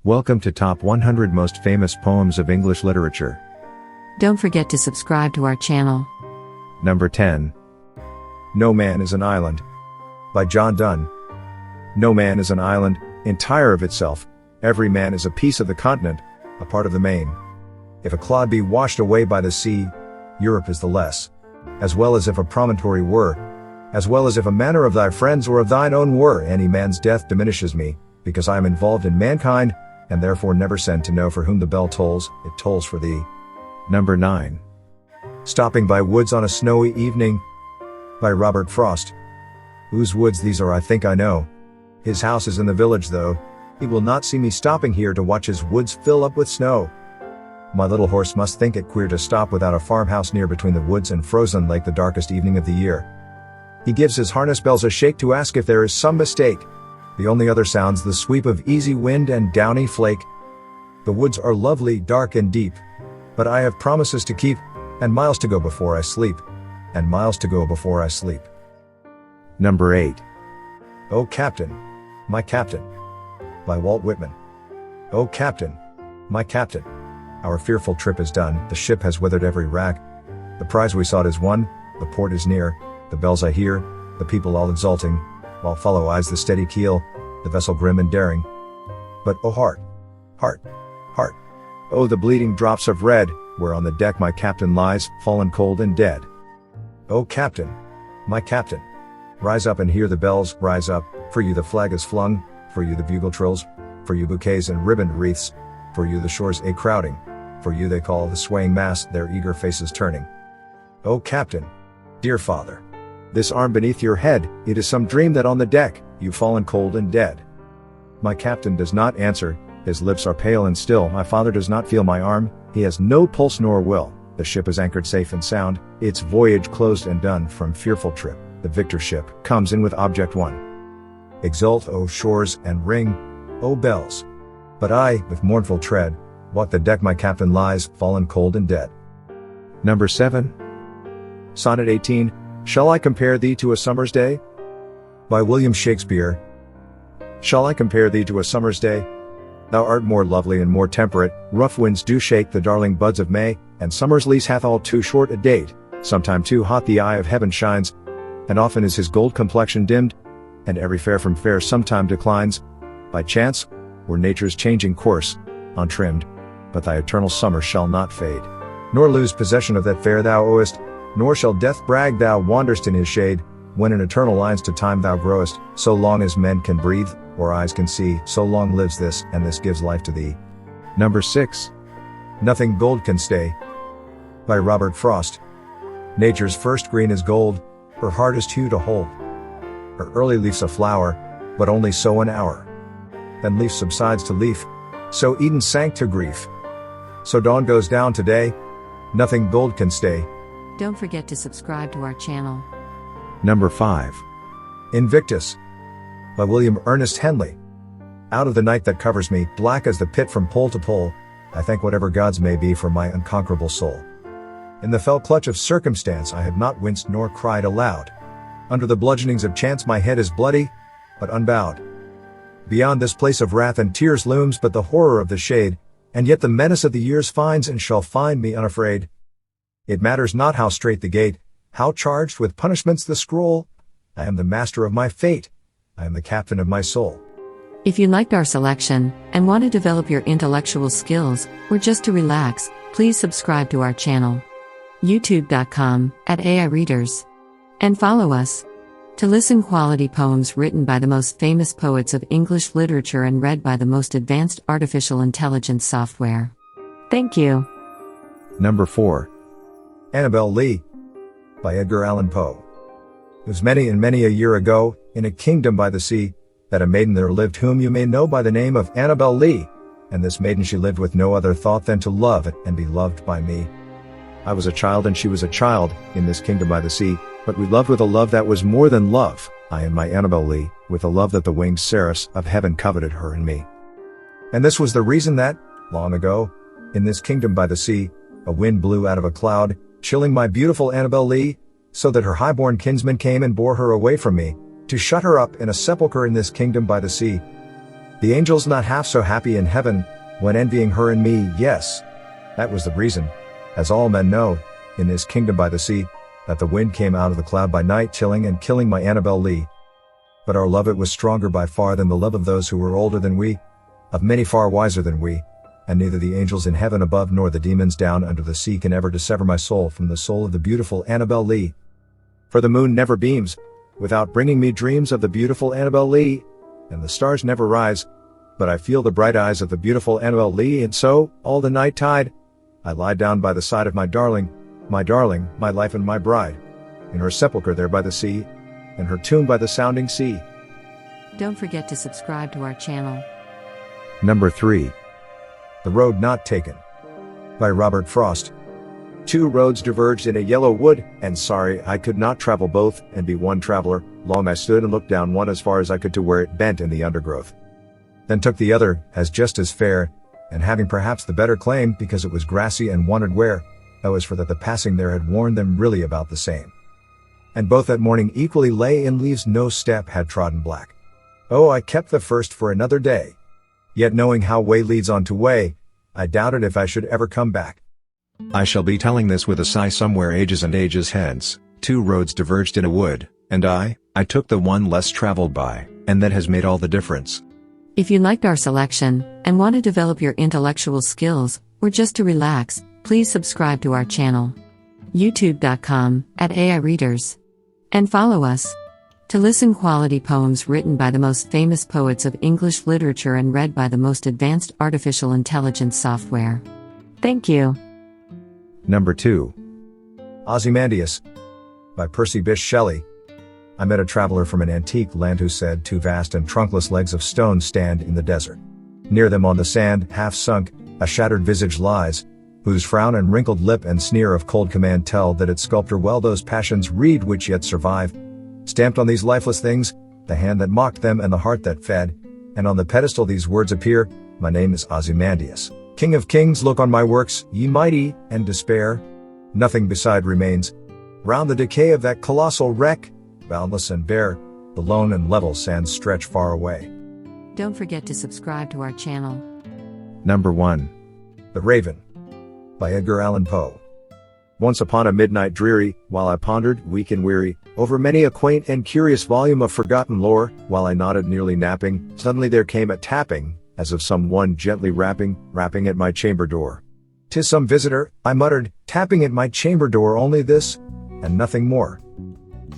Welcome to Top 100 Most Famous Poems of English Literature. Don't forget to subscribe to our channel. Number 10. No Man is an Island. By John Donne. No man is an island, entire of itself. Every man is a piece of the continent, a part of the main. If a clod be washed away by the sea, Europe is the less. As well as if a promontory were, as well as if a manor of thy friends or of thine own were, any man's death diminishes me, because I am involved in mankind, and therefore never send to know for whom the bell tolls, it tolls for thee. Number 9. Stopping by Woods on a Snowy Evening. By Robert Frost. Whose woods these are I think I know. His house is in the village though. He will not see me stopping here to watch his woods fill up with snow. My little horse must think it queer to stop without a farmhouse near between the woods and frozen lake the darkest evening of the year. He gives his harness bells a shake to ask if there is some mistake. The only other sounds the sweep of easy wind and downy flake. The woods are lovely, dark and deep, but I have promises to keep, and miles to go before I sleep, and miles to go before I sleep. Number 8. O Captain, my Captain. By Walt Whitman. O Captain, my Captain. Our fearful trip is done, the ship has weathered every rack. The prize we sought is won, the port is near, the bells I hear, the people all exulting, while follow eyes the steady keel, the vessel grim and daring. But oh heart, heart, heart, oh the bleeding drops of red, where on the deck my captain lies, fallen cold and dead. O Captain, my Captain, rise up and hear the bells, rise up, for you the flag is flung, for you the bugle trills, for you bouquets and ribboned wreaths, for you the shores a crowding, for you they call the swaying mass, their eager faces turning. O Captain, dear father, this arm beneath your head, it is some dream that on the deck, you've fallen cold and dead. My captain does not answer, his lips are pale and still, my father does not feel my arm, he has no pulse nor will, the ship is anchored safe and sound, its voyage closed and done from fearful trip, the victor ship comes in with object won. Exult, O shores, and ring, O bells. But I, with mournful tread, walk the deck my captain lies, fallen cold and dead. Number 7. Sonnet 18. Shall I compare thee to a summer's day? By William Shakespeare. Shall I compare thee to a summer's day? Thou art more lovely and more temperate, rough winds do shake the darling buds of May, and summer's lease hath all too short a date, sometime too hot the eye of heaven shines, and often is his gold complexion dimmed, and every fair from fair sometime declines, by chance, or nature's changing course, untrimmed, but thy eternal summer shall not fade, nor lose possession of that fair thou owest, nor shall death brag thou wanderest in his shade, when in eternal lines to time thou growest, so long as men can breathe, or eyes can see, so long lives this, and this gives life to thee. Number 6. Nothing Gold Can Stay. By Robert Frost. Nature's first green is gold, her hardest hue to hold. Her early leaf's a flower, but only so an hour. Then leaf subsides to leaf, so Eden sank to grief. So dawn goes down today, nothing gold can stay. Don't forget to subscribe to our channel. Number 5. Invictus. By William Ernest Henley. Out of the night that covers me, black as the pit from pole to pole, I thank whatever gods may be for my unconquerable soul. In the fell clutch of circumstance I have not winced nor cried aloud. Under the bludgeonings of chance my head is bloody, but unbowed. Beyond this place of wrath and tears looms but the horror of the shade, and yet the menace of the years finds and shall find me unafraid. It matters not how strait the gate, how charged with punishments the scroll, I am the master of my fate, I am the captain of my soul. If you liked our selection, and want to develop your intellectual skills, or just to relax, please subscribe to our channel. youtube.com/AIReaders. And follow us. To listen quality poems written by the most famous poets of English literature and read by the most advanced artificial intelligence software. Thank you. Number 4. Annabel Lee. By Edgar Allan Poe. It was many and many a year ago, in a kingdom by the sea, that a maiden there lived whom you may know by the name of Annabel Lee, and this maiden she lived with no other thought than to love and be loved by me. I was a child and she was a child, in this kingdom by the sea, but we loved with a love that was more than love, I and my Annabel Lee, with a love that the winged seraphs of heaven coveted her and me. And this was the reason that, long ago, in this kingdom by the sea, a wind blew out of a cloud, chilling my beautiful Annabel Lee, so that her highborn kinsman came and bore her away from me, to shut her up in a sepulchre in this kingdom by the sea. The angels not half so happy in heaven, when envying her and me, yes. That was the reason, as all men know, in this kingdom by the sea, that the wind came out of the cloud by night chilling and killing my Annabel Lee. But our love it was stronger by far than the love of those who were older than we, of many far wiser than we, and neither the angels in heaven above nor the demons down under the sea can ever dissever my soul from the soul of the beautiful Annabel Lee. For the moon never beams, without bringing me dreams of the beautiful Annabel Lee, and the stars never rise, but I feel the bright eyes of the beautiful Annabel Lee, and so, all the night tide, I lie down by the side of my darling, my life and my bride, in her sepulchre there by the sea, in her tomb by the sounding sea. Don't forget to subscribe to our channel. Number 3. The Road Not Taken. By Robert Frost. Two roads diverged in a yellow wood, and sorry I could not travel both, and be one traveler. Long I stood and looked down one as far as I could to where it bent in the undergrowth. Then took the other, as just as fair, and having perhaps the better claim, because it was grassy and wanted wear, though as for that the passing there had worn them really about the same. And both that morning equally lay in leaves, no step had trodden black. Oh, I kept the first for another day. Yet knowing how way leads on to way, I doubted if I should ever come back. I shall be telling this with a sigh somewhere ages and ages hence. Two roads diverged in a wood, and I took the one less traveled by, and that has made all the difference. If you liked our selection, and want to develop your intellectual skills, or just to relax, please subscribe to our channel. youtube.com/AIReaders. And follow us. To listen quality poems written by the most famous poets of English literature and read by the most advanced artificial intelligence software. Thank you. Number 2. Ozymandias. By Percy Bysshe Shelley. I met a traveler from an antique land who said, two vast and trunkless legs of stone stand in the desert. Near them on the sand, half sunk, a shattered visage lies, whose frown and wrinkled lip and sneer of cold command tell that its sculptor well those passions read which yet survive. Stamped on these lifeless things, the hand that mocked them and the heart that fed, and on the pedestal these words appear, my name is Ozymandias. King of kings, look on my works, ye mighty, and despair. Nothing beside remains. Round the decay of that colossal wreck, boundless and bare, the lone and level sands stretch far away. Don't forget to subscribe to our channel. Number 1. The Raven. By Edgar Allan Poe. Once upon a midnight dreary, while I pondered, weak and weary, over many a quaint and curious volume of forgotten lore, while I nodded nearly napping, suddenly there came a tapping, as of some one gently rapping at my chamber door. "'Tis some visitor," I muttered, "tapping at my chamber door, only this, and nothing more."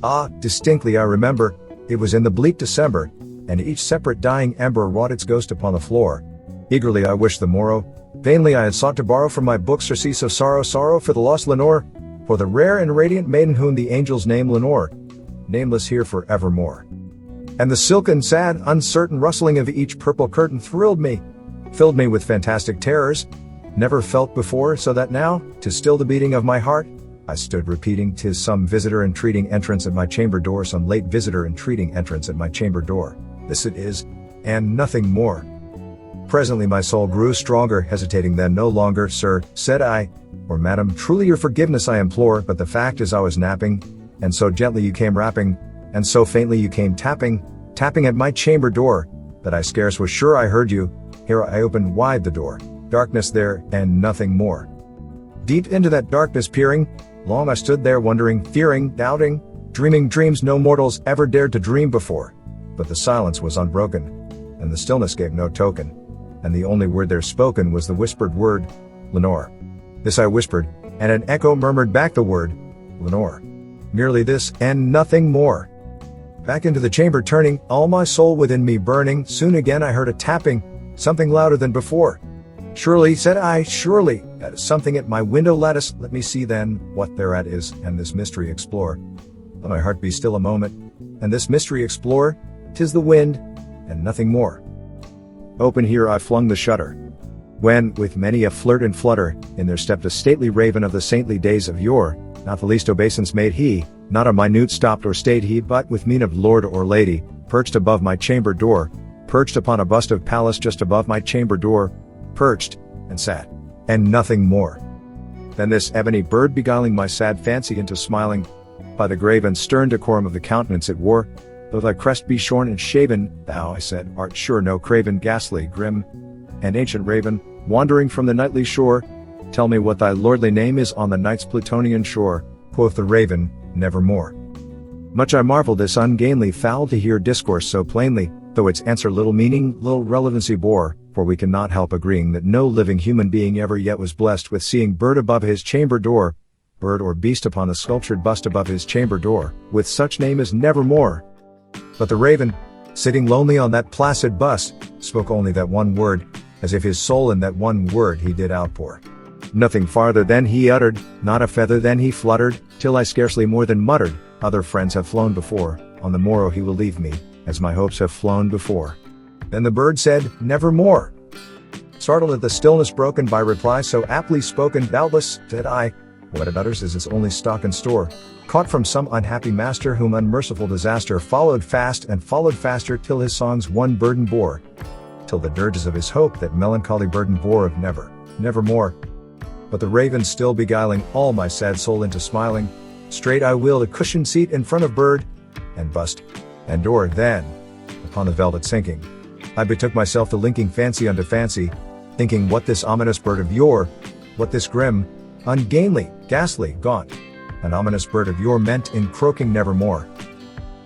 Ah, distinctly I remember, it was in the bleak December, and each separate dying ember wrought its ghost upon the floor. Eagerly I wished the morrow, vainly I had sought to borrow from my book surcease of sorrow for the lost Lenore, for the rare and radiant maiden whom the angels name Lenore, nameless here for evermore. And the silken, sad, uncertain rustling of each purple curtain thrilled me, filled me with fantastic terrors, never felt before, so that now, to still the beating of my heart, I stood repeating, "'Tis some visitor entreating entrance at my chamber door, some late visitor entreating entrance at my chamber door. This it is, and nothing more." Presently my soul grew stronger, hesitating then no longer. "Sir," said I, "or madam, truly your forgiveness I implore, but the fact is I was napping, and so gently you came rapping, and so faintly you came tapping at my chamber door, that I scarce was sure I heard you. Here I opened wide the door, darkness there, and nothing more. Deep into that darkness peering, long I stood there wondering, fearing, doubting, dreaming dreams no mortals ever dared to dream before. But the silence was unbroken, and the stillness gave no token, and the only word there spoken was the whispered word, Lenore. This I whispered, and an echo murmured back the word, Lenore. Merely this, and nothing more. Back into the chamber turning, all my soul within me burning, soon again I heard a tapping, something louder than before. "Surely," said I, "surely, that is something at my window lattice. Let me see then, what thereat is, and this mystery explore. Let my heart be still a moment, and this mystery explore. 'Tis the wind, and nothing more." Open here I flung the shutter, when, with many a flirt and flutter, in there stepped a stately raven of the saintly days of yore. Not the least obeisance made he, not a minute stopped or stayed he, but with mien of lord or lady, perched above my chamber door, perched upon a bust of Pallas just above my chamber door, perched, and sat, and nothing more. Then this ebony bird beguiling my sad fancy into smiling, by the grave and stern decorum of the countenance it wore, though thy crest be shorn and shaven, thou, I said, art sure no craven, ghastly, grim, and ancient raven, wandering from the nightly shore. Tell me what thy lordly name is on the night's Plutonian shore. Quoth the raven, nevermore. Much I marvel this ungainly fowl to hear discourse so plainly, though its answer little meaning, little relevancy bore, for we cannot help agreeing that no living human being ever yet was blessed with seeing bird above his chamber door, bird or beast upon the sculptured bust above his chamber door, with such name as nevermore. But the raven, sitting lonely on that placid bust, spoke only that one word, as if his soul in that one word he did outpour. Nothing farther than he uttered, not a feather than he fluttered, till I scarcely more than muttered, other friends have flown before, on the morrow he will leave me, as my hopes have flown before. Then the bird said, nevermore. Startled at the stillness broken by reply so aptly spoken, doubtless, said I, what it utters is its only stock and store, caught from some unhappy master whom unmerciful disaster followed fast and followed faster till his songs one burden bore, till the dirges of his hope that melancholy burden bore of never, nevermore. But the raven still beguiling all my sad soul into smiling, straight I willed a cushioned seat in front of bird, and bust, and door, then, upon the velvet sinking, I betook myself to linking fancy unto fancy, thinking what this ominous bird of yore, what this grim, ungainly, ghastly, gaunt, an ominous bird of yore meant in croaking nevermore.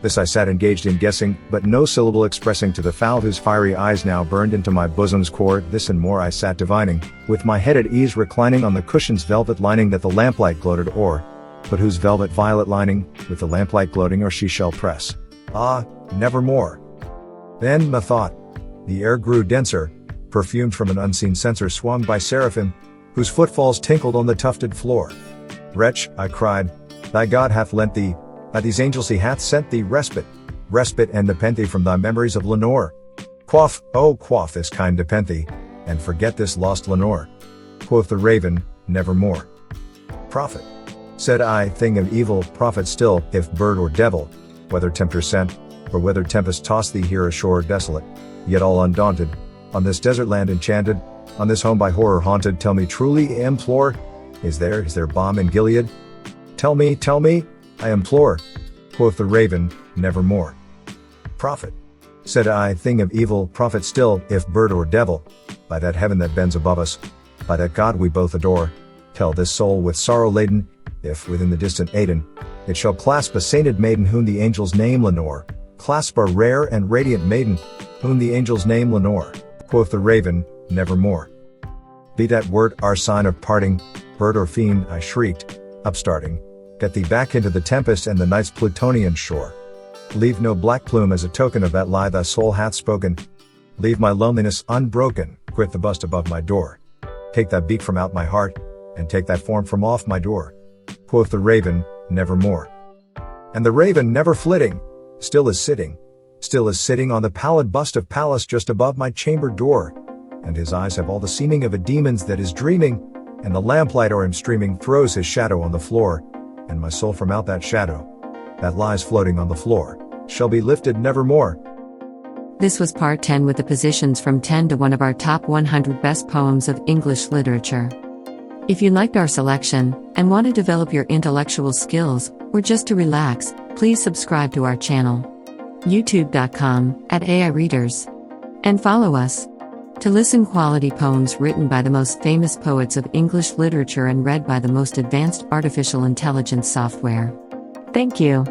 This I sat engaged in guessing, but no syllable expressing to the fowl whose fiery eyes now burned into my bosom's core. This and more I sat divining, with my head at ease reclining on the cushion's velvet lining that the lamplight gloated o'er, but whose velvet violet lining, with the lamplight gloating o'er she shall press. Ah, nevermore. Then, methought, the air grew denser, perfumed from an unseen censer swung by seraphim, whose footfalls tinkled on the tufted floor. Wretch, I cried, thy God hath lent thee, by these angels he hath sent thee respite and nepenthe from thy memories of Lenore. Quaff, oh quaff this kind nepenthe, and forget this lost Lenore. Quoth the raven, nevermore. Prophet, said I, thing of evil, prophet still, if bird or devil, whether tempter sent, or whether tempest tossed thee here ashore desolate, yet all undaunted, on this desert land enchanted, on this home by horror haunted, tell me truly, I implore, is there balm in Gilead? Tell me, I implore. Quoth the raven, nevermore. Prophet, said I, thing of evil, prophet still, if bird or devil, by that heaven that bends above us, by that God we both adore, tell this soul with sorrow laden, if within the distant Aidenn, it shall clasp a sainted maiden whom the angels name Lenore, clasp a rare and radiant maiden, whom the angels name Lenore. Quoth the raven, nevermore. Be that word our sign of parting, bird or fiend, I shrieked, upstarting, get thee back into the tempest and the night's Plutonian shore. Leave no black plume as a token of that lie thy soul hath spoken. Leave my loneliness unbroken, quit the bust above my door. Take that beak from out my heart, and take that form from off my door. Quoth the raven, nevermore. And the raven never flitting, still is sitting on the pallid bust of Pallas just above my chamber door, and his eyes have all the seeming of a demon's that is dreaming, and the lamplight o'er him streaming throws his shadow on the floor, and my soul from out that shadow, that lies floating on the floor, shall be lifted nevermore. This was part 10 with the positions from 10 to 1 of our top 100 best poems of English literature. If you liked our selection, and want to develop your intellectual skills, or just to relax, please subscribe to our channel. youtube.com/AIReaders. And follow us. To listen quality poems written by the most famous poets of English literature and read by the most advanced artificial intelligence software. Thank you.